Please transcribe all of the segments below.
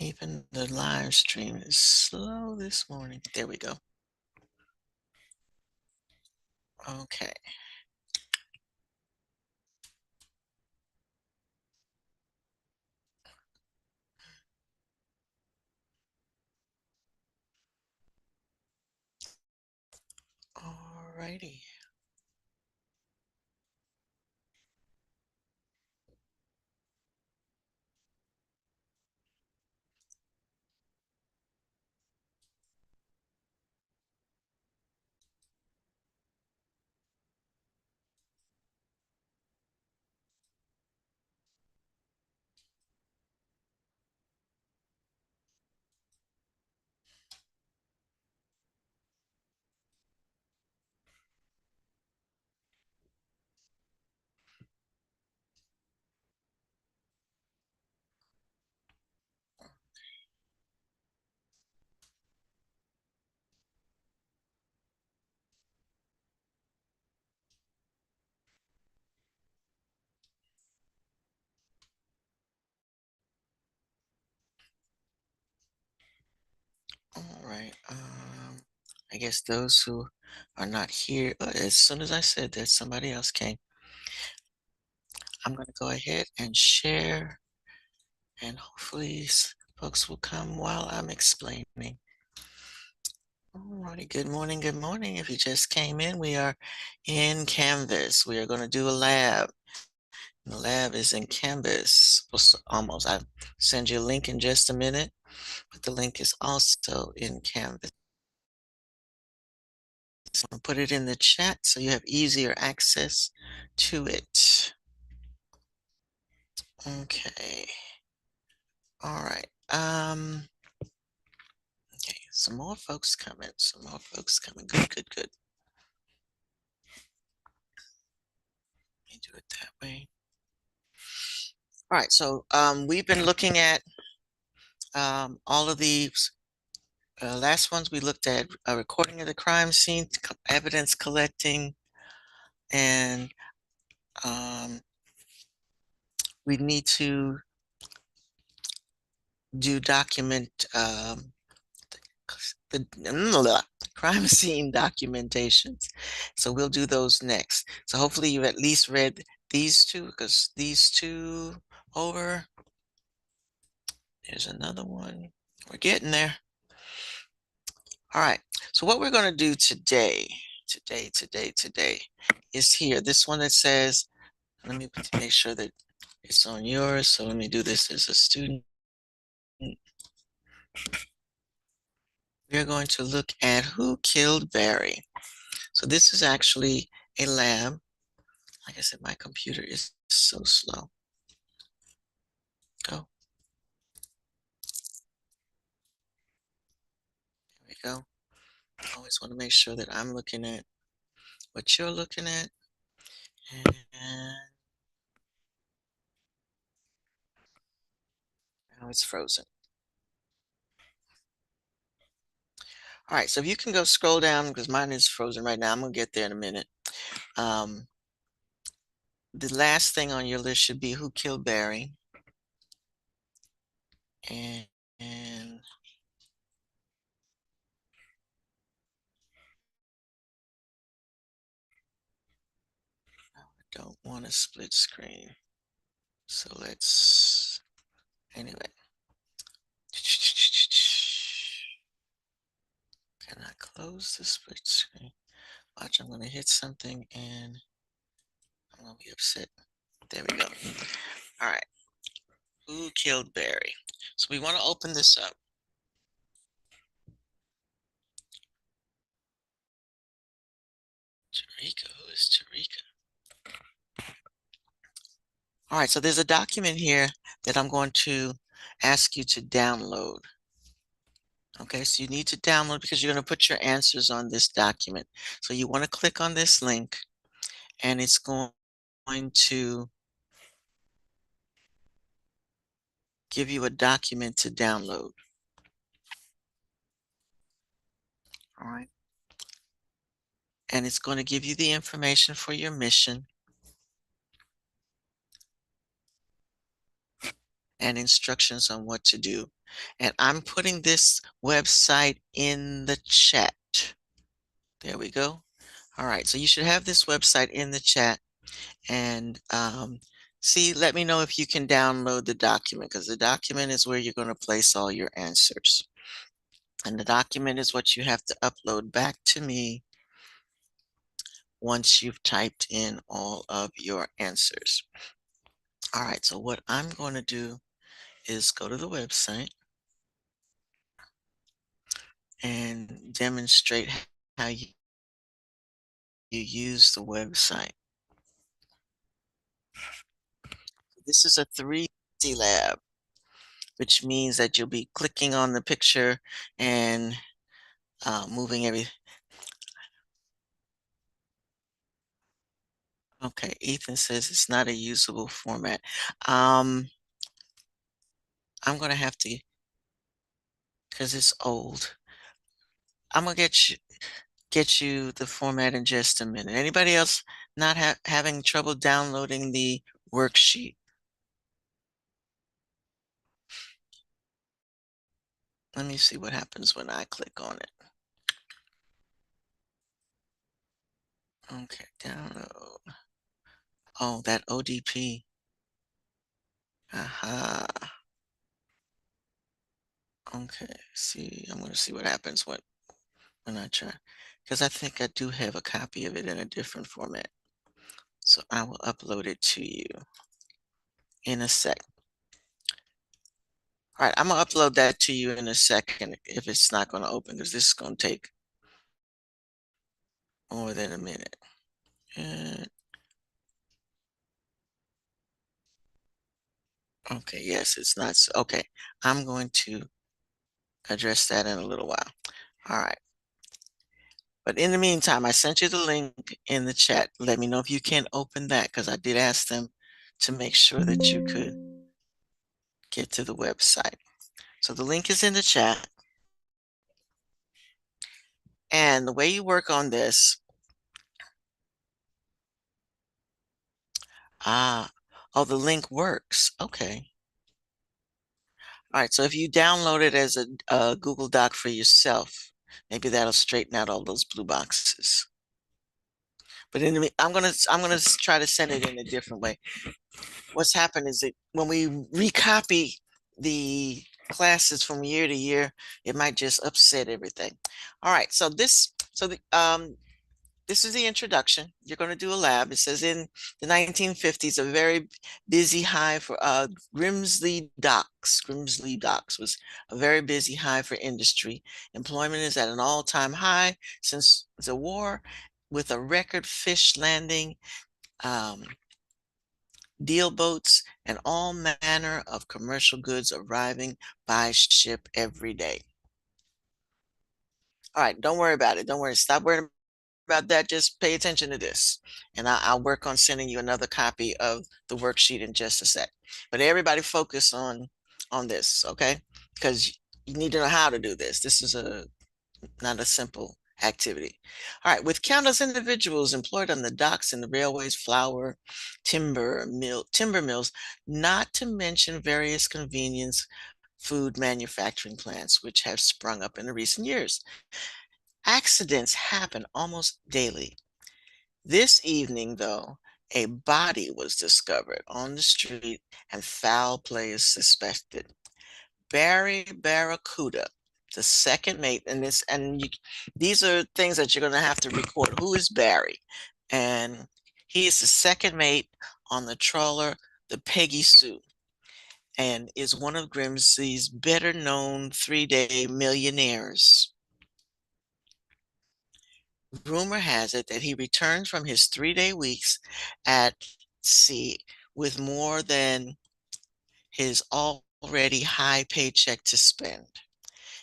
Even the live stream is slow this morning. There we go. Okay. Alrighty. All right. I guess those who are not here, as soon as I said that, somebody else came. I'm going to go ahead and share, and hopefully folks will come while I'm explaining. Alrighty, good morning, good morning. If you just came in, we are in Canvas. We are going to do a lab. The lab is in Canvas. Almost. I'll send you a link in just a minute, but the link is also in Canvas. So I'll put it in the chat so you have easier access to it. Okay. All right. Okay, some more folks coming. Some more folks coming. Good, good, good. Let me do it that way. All right, so we've been looking at all of these last ones. We looked at a recording of the crime scene, evidence collecting, and we need to do document the crime scene documentations. So we'll do those next. So hopefully you've at least read these two, because these two over. There's another one. We're getting there. All right. So what we're going to do today is here. This one that says, let me make sure that it's on yours. So let me do this as a student. We're going to look at who killed Barry. So this is actually a lab. Like I said, my computer is so slow. Go. There we go. I always want to make sure that I'm looking at what you're looking at. And now it's frozen. All right, so if you can go scroll down, because mine is frozen right now. I'm going to get there in a minute. The last thing on your list should be who killed Barry. And I don't want to split screen. So let's, anyway. Can I close the split screen? Watch, I'm going to hit something and I'm going to be upset. There we go. All right. Who killed Barry? So we want to open this up. Tarika, who is Tarika? All right, so there's a document here that I'm going to ask you to download. Okay, so you need to download because you're going to put your answers on this document. So you want to click on this link and it's going to give you a document to download. All right. And it's going to give you the information for your mission and instructions on what to do. And I'm putting this website in the chat. There we go. All right, so you should have this website in the chat. And see, let me know if you can download the document, because the document is where you're going to place all your answers. And the document is what you have to upload back to me once you've typed in all of your answers. All right, so what I'm going to do is go to the website and demonstrate how you use the website. This is a 3D lab, which means that you'll be clicking on the picture and moving everything. Okay, Ethan says it's not a usable format. I'm gonna have to, because it's old. I'm gonna get you the format in just a minute. Anybody else not having trouble downloading the worksheet? Let me see what happens when I click on it. Okay, download. Oh, that ODP. Aha. Okay, see, I'm gonna see what happens when I try, because I think I do have a copy of it in a different format. So I will upload it to you in a sec. All right, I'm gonna upload that to you in a second if it's not gonna open, because this is gonna take more than a minute. Okay, yes, it's not. Okay, I'm going to address that in a little while. All right. But in the meantime, I sent you the link in the chat. Let me know if you can open that, because I did ask them to make sure that you could get to the website. So the link is in the chat. And the way you work on this, oh, the link works. Okay. All right. So if you download it as a Google Doc for yourself, maybe that'll straighten out all those blue boxes. But in the, I'm gonna try to send it in a different way. What's happened is that when we recopy the classes from year to year, it might just upset everything. All right, so this is the introduction. You're going to do a lab. It says in the 1950s, a very busy hive for Grimsley Docks. Grimsley Docks was a very busy hive for industry. Employment is at an all-time high since the war, with a record fish landing, um, deal boats, and all manner of commercial goods arriving by ship every day. All right, don't worry about it. Don't worry. Stop worrying about that. Just pay attention to this. And I'll work on sending you another copy of the worksheet in just a sec. But everybody focus on this, okay? Because you need to know how to do this. This is not a simple activity. All right, with countless individuals employed on the docks and the railways, flour, timber mills, not to mention various convenience food manufacturing plants, which have sprung up in the recent years. Accidents happen almost daily. This evening, though, a body was discovered on the street and foul play is suspected. Barry Barracuda, the second mate, these are things that you're going to have to record. Who is Barry? And he is the second mate on the trawler, the Peggy Sue, and is one of Grimsby's better known 3-day millionaires. Rumor has it that he returned from his 3-day weeks at sea with more than his already high paycheck to spend.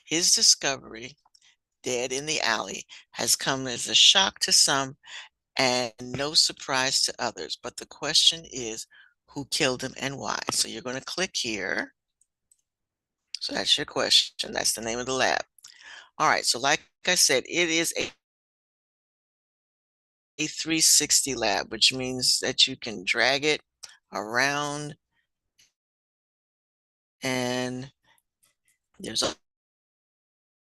His discovery, dead in the alley, has come as a shock to some and no surprise to others. But the question is, who killed him and why? So you're going to click here. So that's your question. That's the name of the lab. All right. So like I said, it is a 360 lab, which means that you can drag it around and There's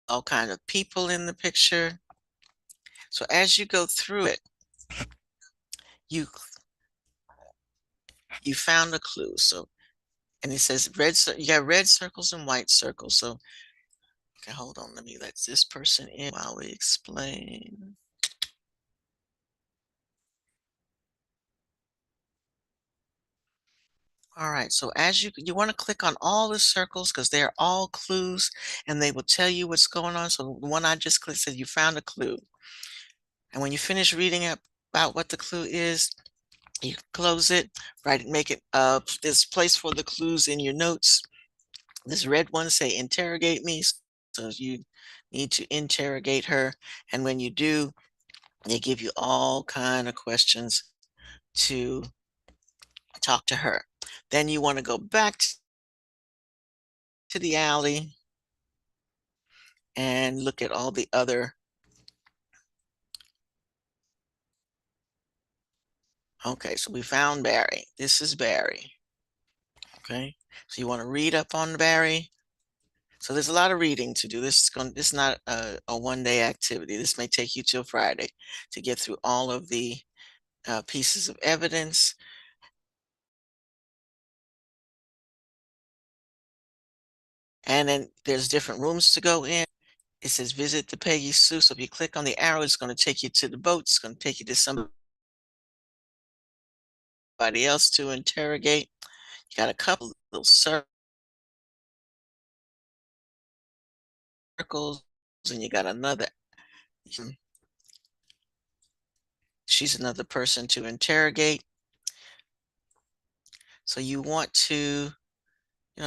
all kind of people in the picture. So as you go through it, you you found a clue. So and it says you got red circles and white circles. So okay, hold on. Let me let this person in while we explain. All right, so as you want to click on all the circles because they're all clues and they will tell you what's going on. So the one I just clicked said you found a clue. And when you finish reading about what the clue is, you close it, right? Make it this place for the clues in your notes. This red one say interrogate me. So you need to interrogate her. And when you do, they give you all kind of questions to talk to her. Then you want to go back to the alley and look at all the other. Okay, so we found Barry. This is Barry. Okay, so you want to read up on Barry. So there's a lot of reading to do. This is not a one-day activity. This may take you till Friday to get through all of the pieces of evidence. And then there's different rooms to go in. It says visit the Peggy Sue. So if you click on the arrow, it's going to take you to the boat. It's going to take you to somebody else to interrogate. You got a couple little circles, and you got another. She's another person to interrogate. So you want to,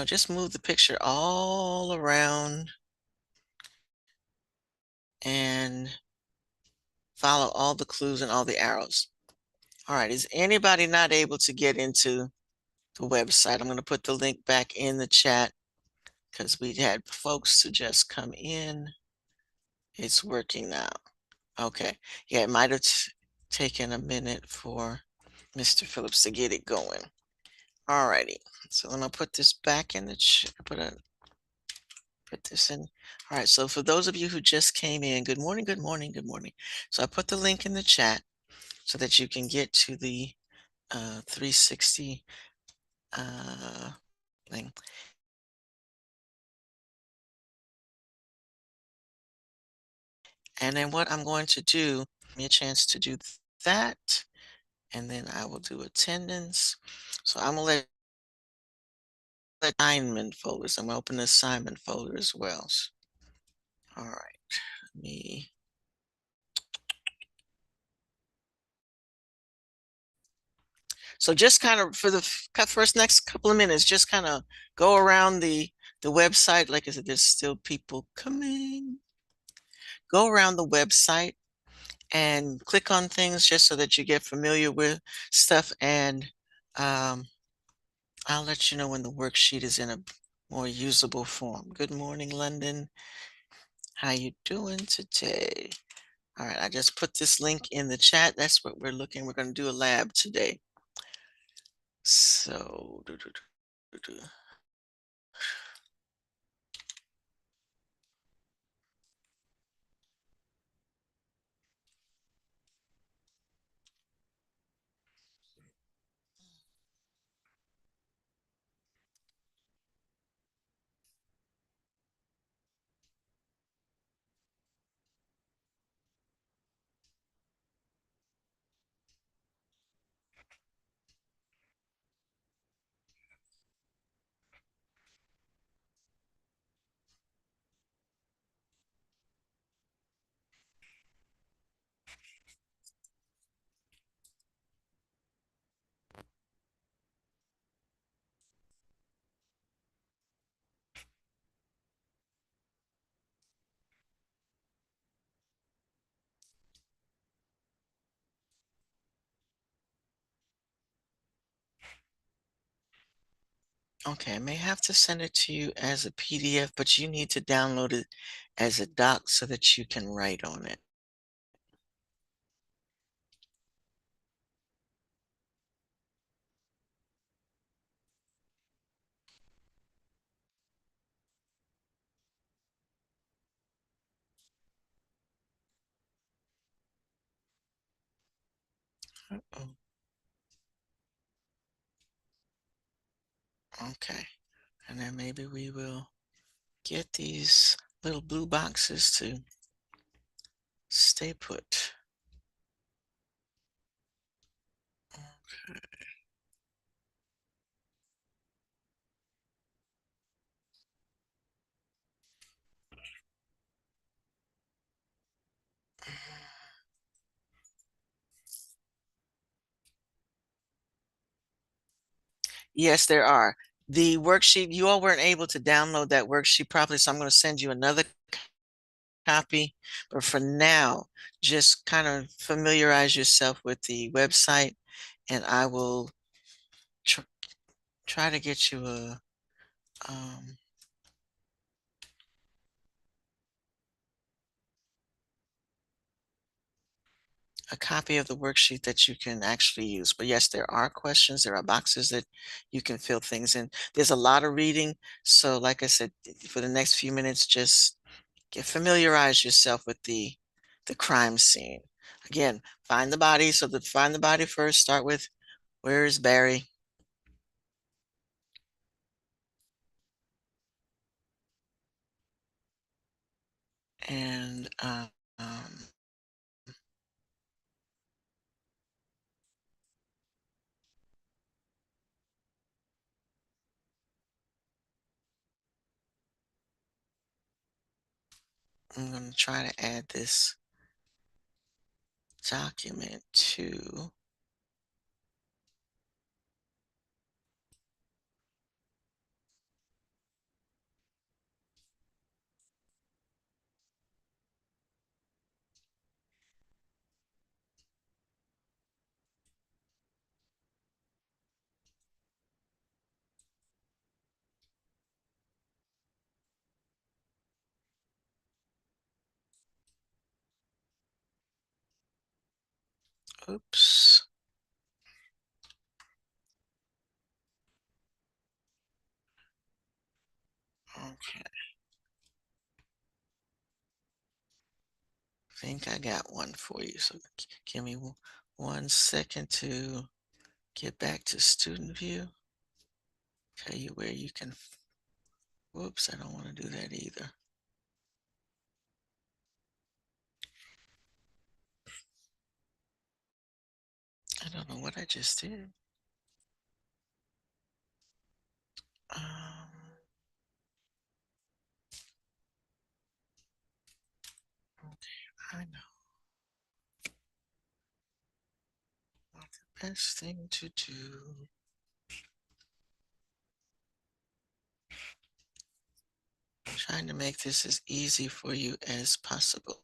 just move the picture all around and follow all the clues and all the arrows. All right, is anybody not able to get into the website? I'm going to put the link back in the chat because we had folks to just come in. It's working now. Okay. Yeah, it might have taken a minute for Mr. Phillips to get it going. All righty. So I'm going to put this back in the chat. Put this in. All right. So for those of you who just came in, good morning, good morning, good morning. So I put the link in the chat so that you can get to the 360 thing. And then what I'm going to do, give me a chance to do that, and then I will do attendance. So I'm gonna let assignment folders. I'm gonna open the assignment folder as well. All right, me. So just kind of for the first next couple of minutes, just kind of go around the website. Like I said, there's still people coming. Go around the website and click on things just so that you get familiar with stuff. And I'll let you know when the worksheet is in a more usable form. Good morning, London. How you doing today? All right, I just put this link in the chat. That's what we're looking. We're going to do a lab today. So, okay, I may have to send it to you as a PDF, but you need to download it as a doc so that you can write on it. Uh-oh. Okay. And then maybe we will get these little blue boxes to stay put. Okay. Yes, there are. The worksheet, you all weren't able to download that worksheet properly, so I'm going to send you another copy. But for now, just kind of familiarize yourself with the website, and I will tr try to get you um, a copy of the worksheet that you can actually use. But yes, there are questions, there are boxes that you can fill things in. There's a lot of reading. So like I said, for the next few minutes, just familiarize yourself with the crime scene. Again, find the body. So find the body first, start with where is Barry? And I'm going to try to add this document to oops. Okay, I think I got one for you. So give me 1 second to get back to student view. Tell you where you can, whoops, I don't want to do that either. I don't know what I just did. Okay, I know what the best thing to do. I'm trying to make this as easy for you as possible.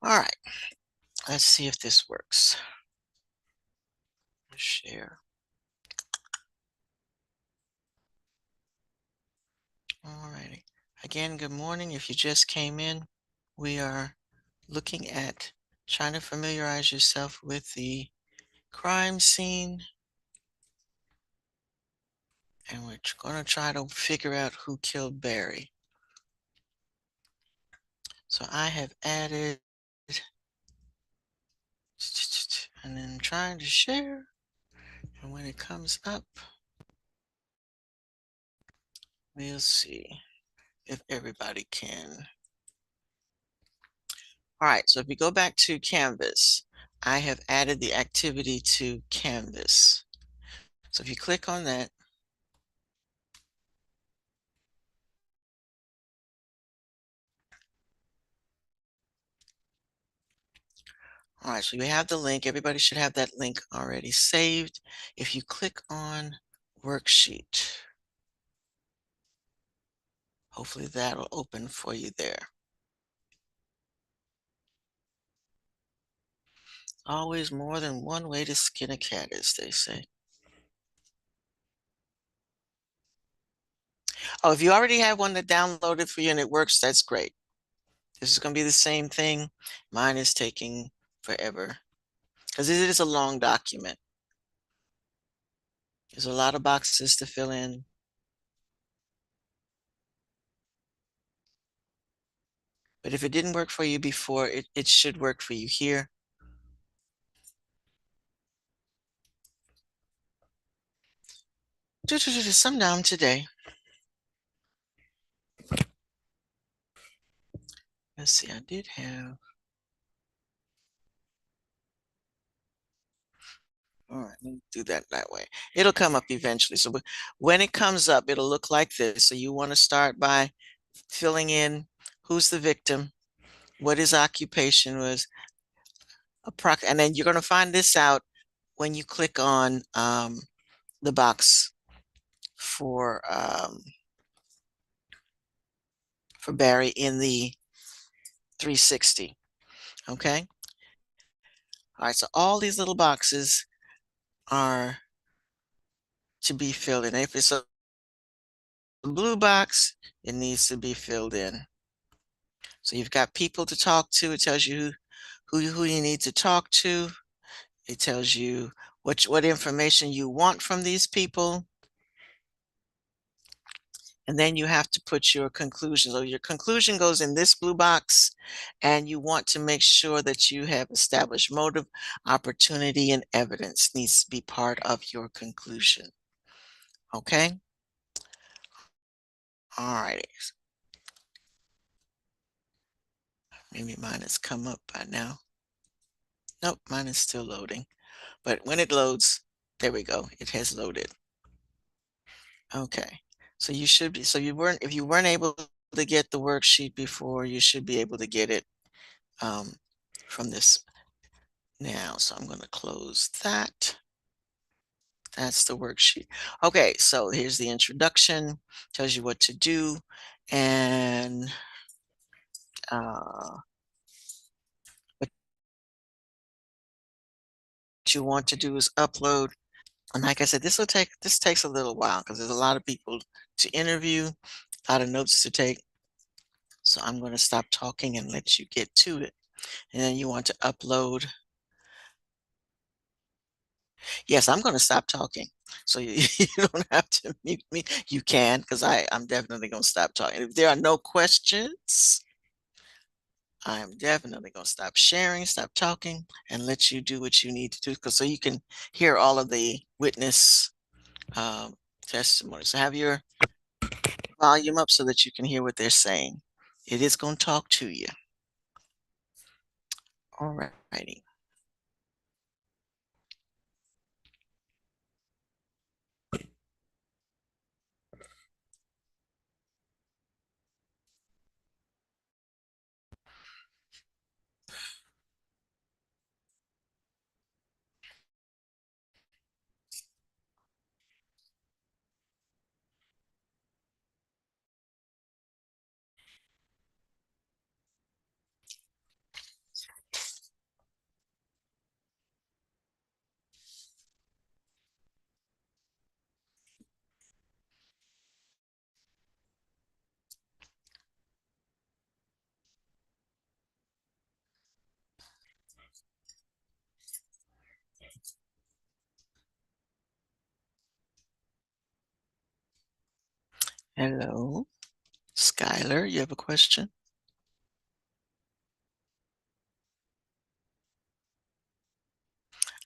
All right, let's see if this works. Share. All righty. Again, good morning. If you just came in, we are looking at trying to familiarize yourself with the crime scene. And we're going to try to figure out who killed Barry. So I have added, and then trying to share. And when it comes up, we'll see if everybody can. All right, so if we go back to Canvas, I have added the activity to Canvas. So if you click on that, all right, so you have the link. Everybody should have that link already saved. If you click on Worksheet, hopefully that'll open for you there. Always more than one way to skin a cat, as they say. Oh, if you already have one that downloaded for you and it works, that's great. This is going to be the same thing. Mine is taking forever because it is a long document. There's a lot of boxes to fill in. But if it didn't work for you before, it should work for you here. Some down today. Let's see, I did have. All right, let me do that way. It'll come up eventually. So when it comes up, it'll look like this. So you want to start by filling in who's the victim, what his occupation was, and then you're going to find this out when you click on the box for Barry in the 360. Okay. All right. So all these little boxes are to be filled in. If it's a blue box, it needs to be filled in. So you've got people to talk to. It tells you who you need to talk to. It tells you what information you want from these people. And then you have to put your conclusion. So your conclusion goes in this blue box, and you want to make sure that you have established motive, opportunity, and evidence needs to be part of your conclusion. Okay? All righty. Maybe mine has come up by now. Nope, mine is still loading. But when it loads, there we go. It has loaded. Okay. So you should be, so if you weren't able to get the worksheet before, you should be able to get it um, from this now. So I'm going to close that. That's the worksheet. Okay, so here's the introduction, tells you what to do, and what you want to do is upload. And like I said, this takes a little while because there's a lot of people to interview, a lot of notes to take. So I'm going to stop talking and let you get to it. And then you want to upload. Yes, I'm going to stop talking. So you don't have to mute me. You can, because I'm definitely going to stop talking. If there are no questions, I'm definitely going to stop sharing, stop talking, and let you do what you need to do, because so you can hear all of the witness um, testimony. So have your volume up so that you can hear what they're saying. It is going to talk to you. All righty. Hello, Skylar, you have a question?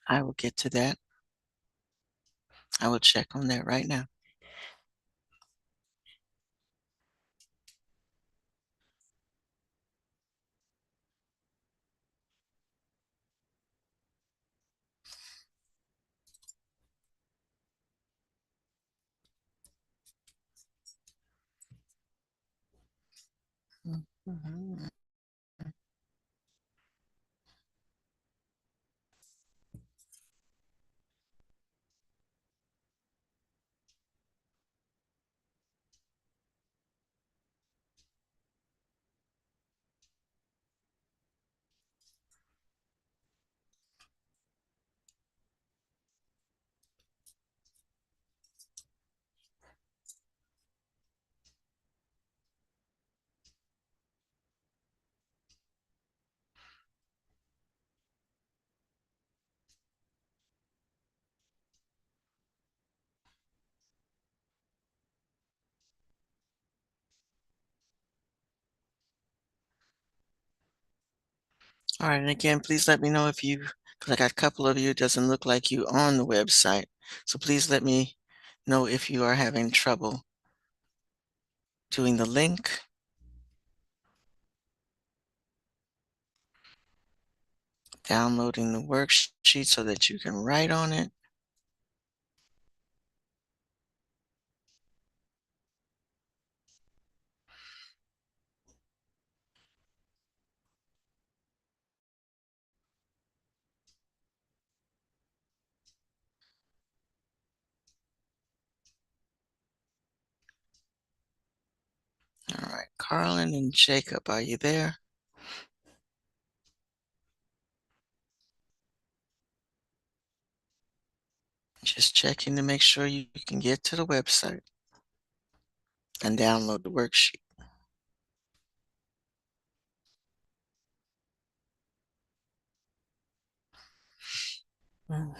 I will get to that. I will check on that right now. Mhm. All right, and again, please let me know if you, because I got a couple of you, it doesn't look like you on the website. So please let me know if you are having trouble doing the link. Downloading the worksheet so that you can write on it. All right, Carlin and Jacob, are you there? Just checking to make sure you can get to the website and download the worksheet. Mm.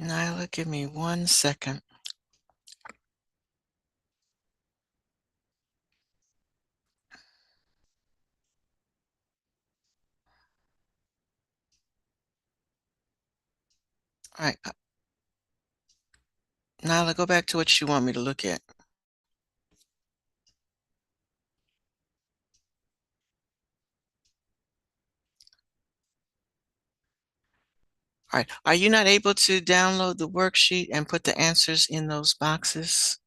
Nyla, give me 1 second. All right, Nyla, go back to what you want me to look at. All right, are you not able to download the worksheet and put the answers in those boxes?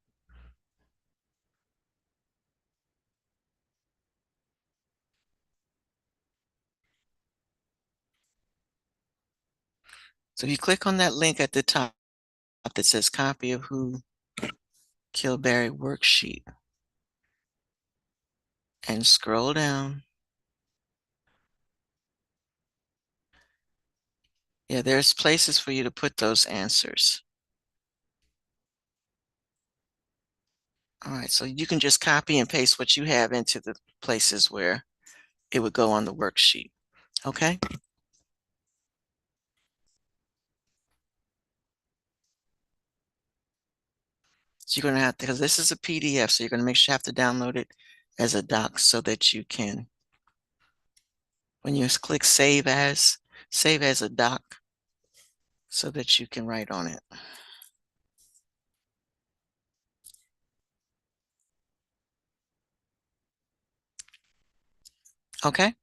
So you click on that link at the top that says copy of Who Killed Barry worksheet and scroll down. Yeah, there's places for you to put those answers. All right, so you can just copy and paste what you have into the places where it would go on the worksheet. Okay? So you're going to have to, because this is a PDF, so you're going to make sure you have to download it as a doc so that you can, when you click save as a doc so that you can write on it. Okay?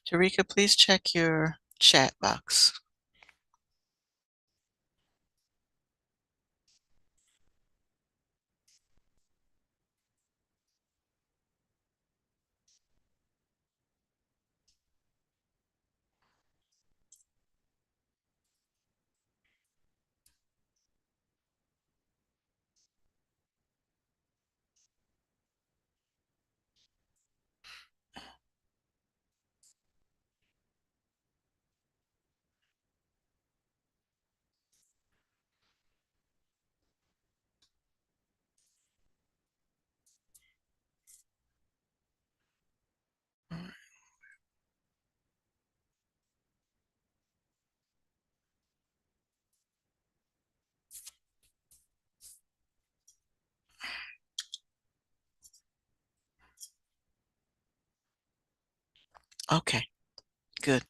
Tarika, please check your chat box. Okay, good.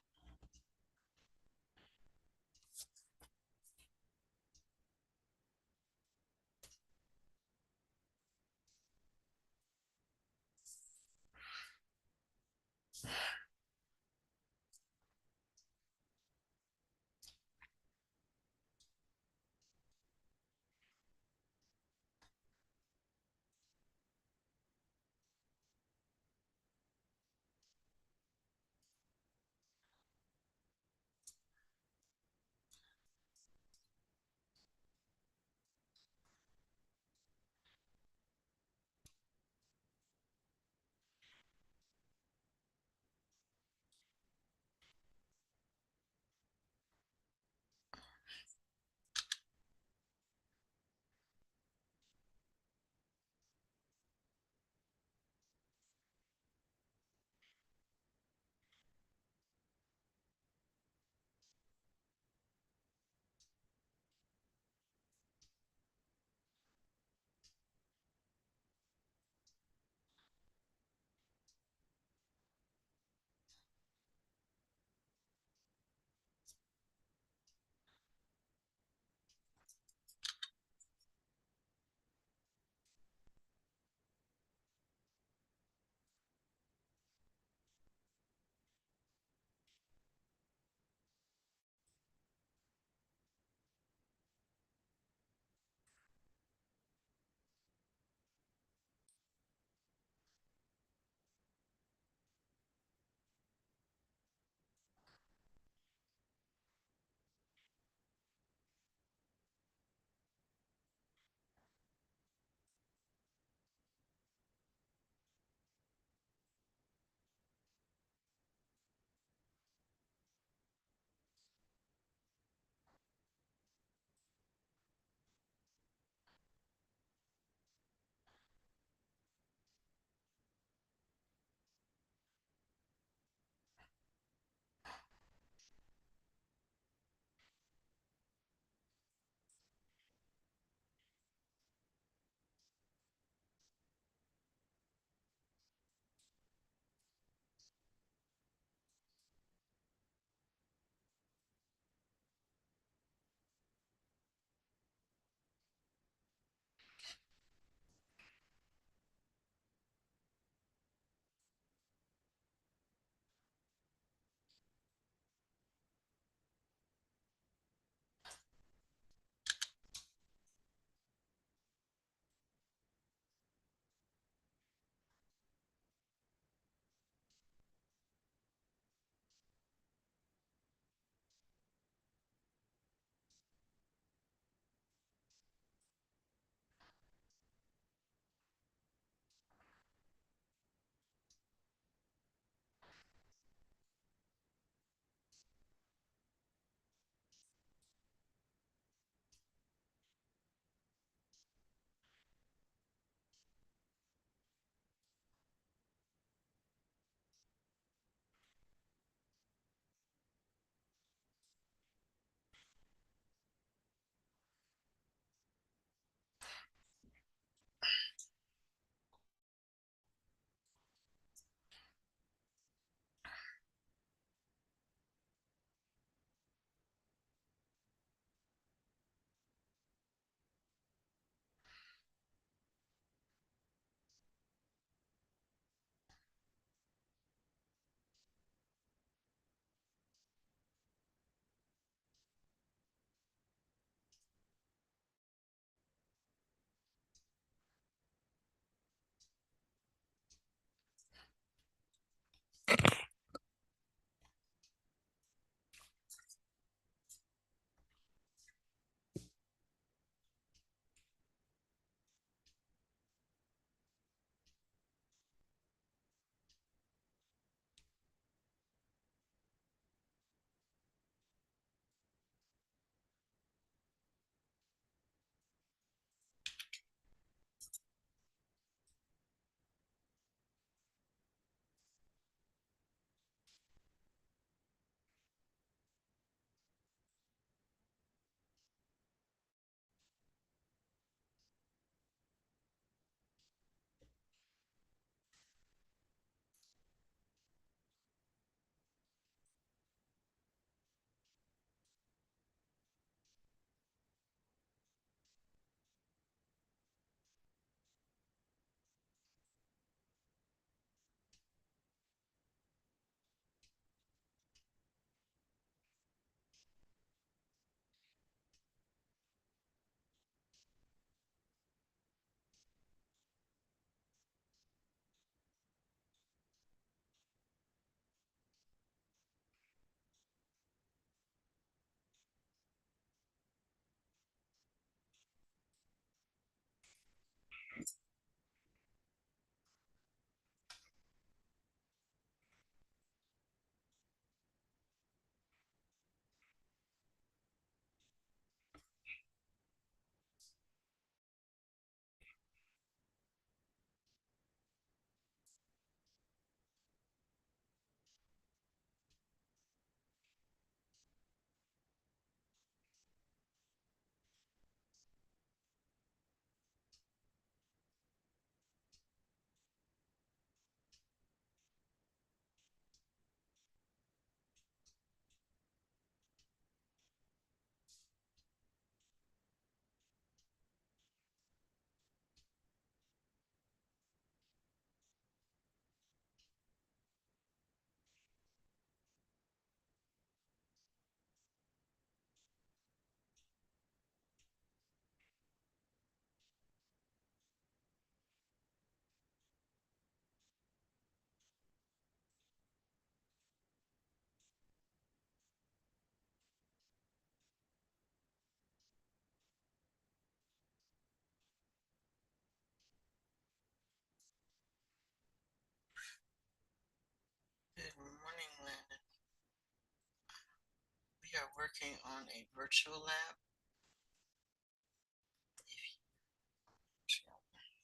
working on a virtual lab.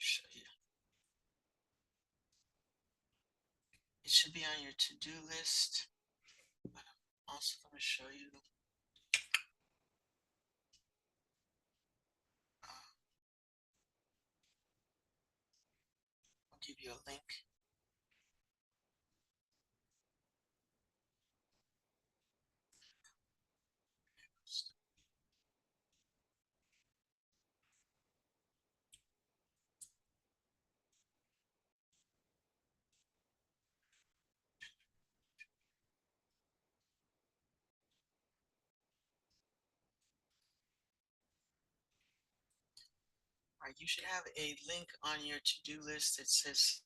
Show you. It should be on your to-do list, but I'm also going to show you. I'll give you a link. All right, you should have a link on your to-do list that says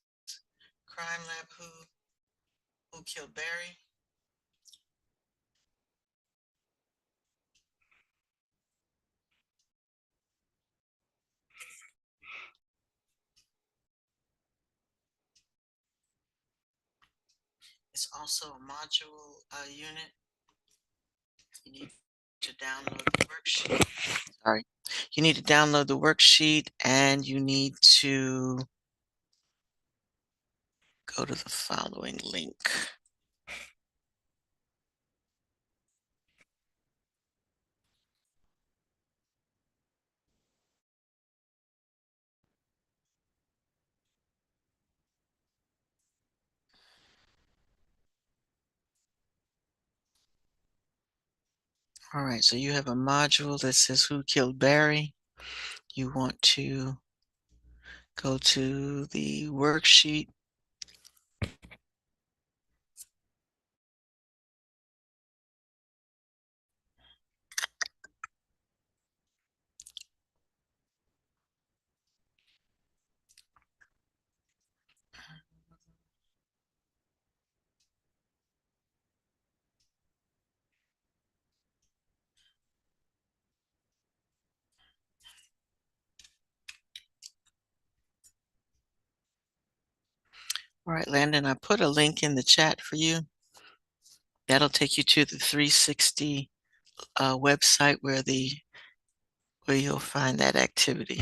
Crime Lab Who Killed Barry. It's also a module unit. You need to download the worksheet. Sorry. You need to download the worksheet and you need to go to the following link. All right, so you have a module that says Who Killed Barry. You want to go to the worksheet. All right, Landon, I put a link in the chat for you. That'll take you to the 360 website where you'll find that activity.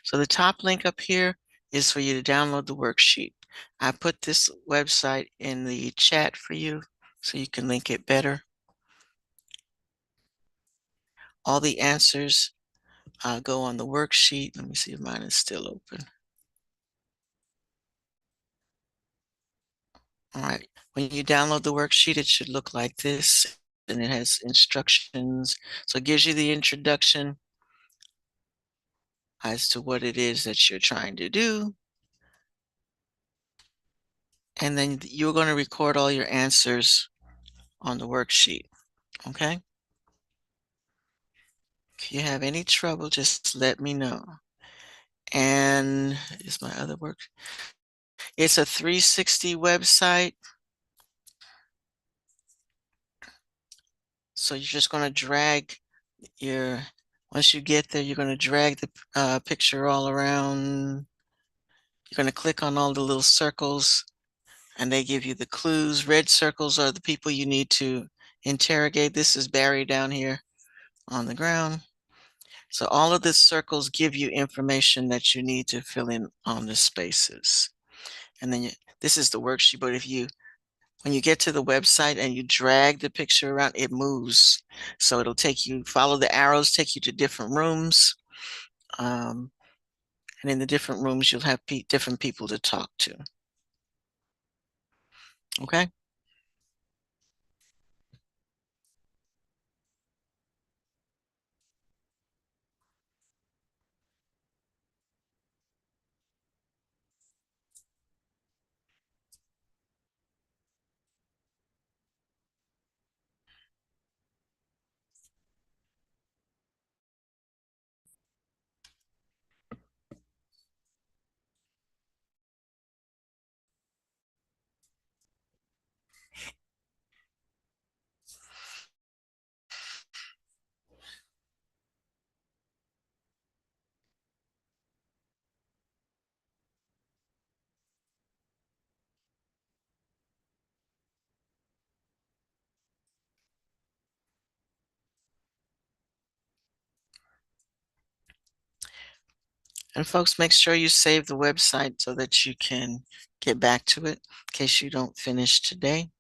So the top link up here is for you to download the worksheet. I put this website in the chat for you so you can link it better. All the answers go on the worksheet. Let me see if mine is still open. All right, when you download the worksheet, it should look like this, and it has instructions. So it gives you the introduction as to what it is that you're trying to do. And then you're going to record all your answers on the worksheet, okay? If you have any trouble, just let me know. And is my other work? It's a 360 website. So you're just going to drag once you get there, you're going to drag the picture all around. You're going to click on all the little circles and they give you the clues. Red circles are the people you need to interrogate. This is Barry down here on the ground. So all of the circles give you information that you need to fill in on the spaces. And then this is the worksheet, but when you get to the website and you drag the picture around, it moves. So it'll follow the arrows, take you to different rooms. And in the different rooms, you'll have different people to talk to. Okay? And folks, make sure you save the website so that you can get back to it in case you don't finish today.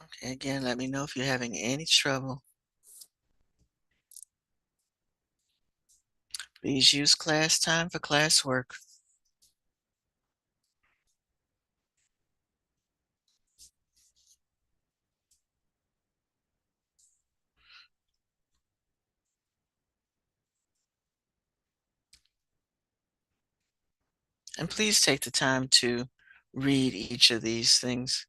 Okay, again, let me know if you're having any trouble. Please use class time for classwork. And please take the time to read each of these things.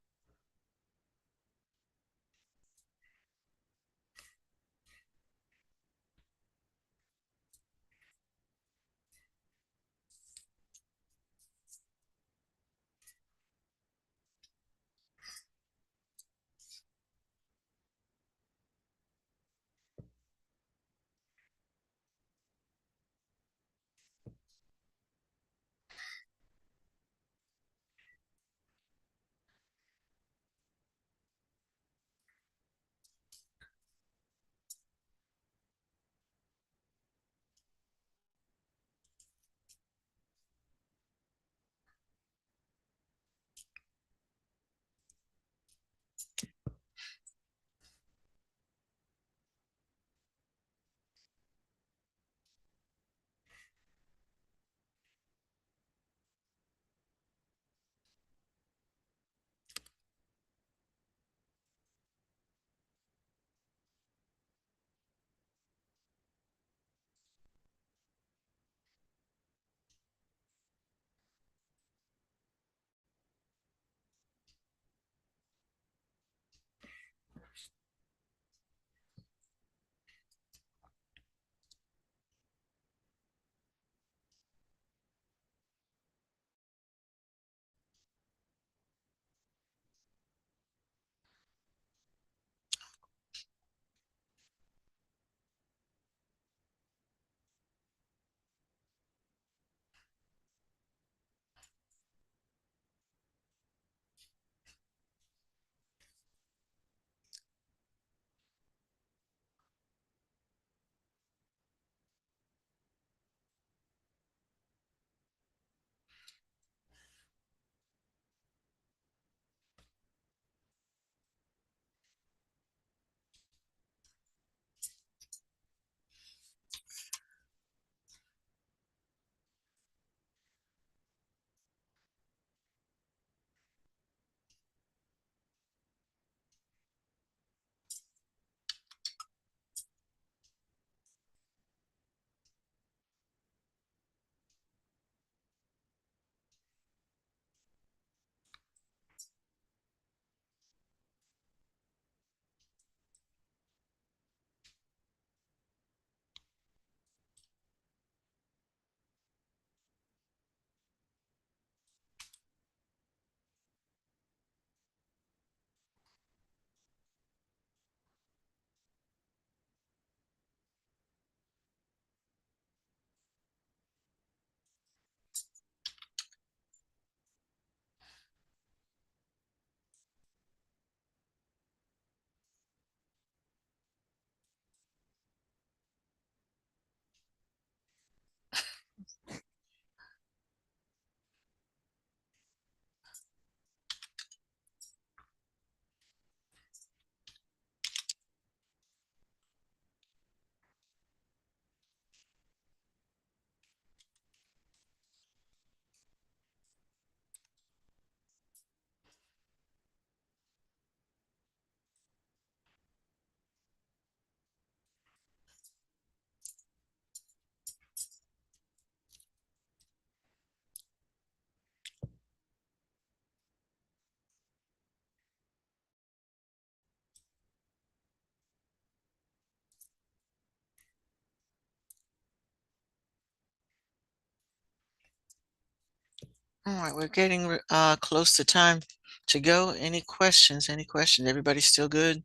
All right, we're getting close to time to go. Any questions? Any questions? Everybody still good?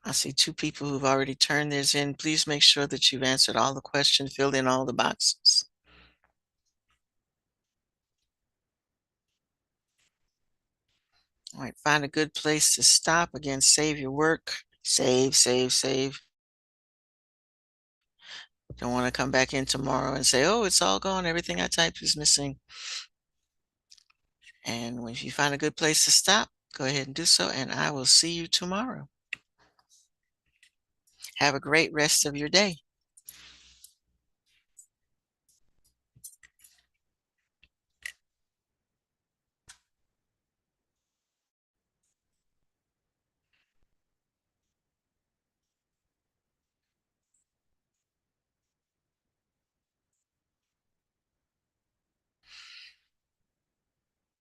I see two people who've already turned theirs in. Please make sure that you've answered all the questions, filled in all the boxes. All right, find a good place to stop. Again, save your work. Save, save, save. Don't want to come back in tomorrow and say, oh, it's all gone. Everything I typed is missing. And if you find a good place to stop, Go ahead and do so, and I will see you tomorrow. Have a great rest of your day.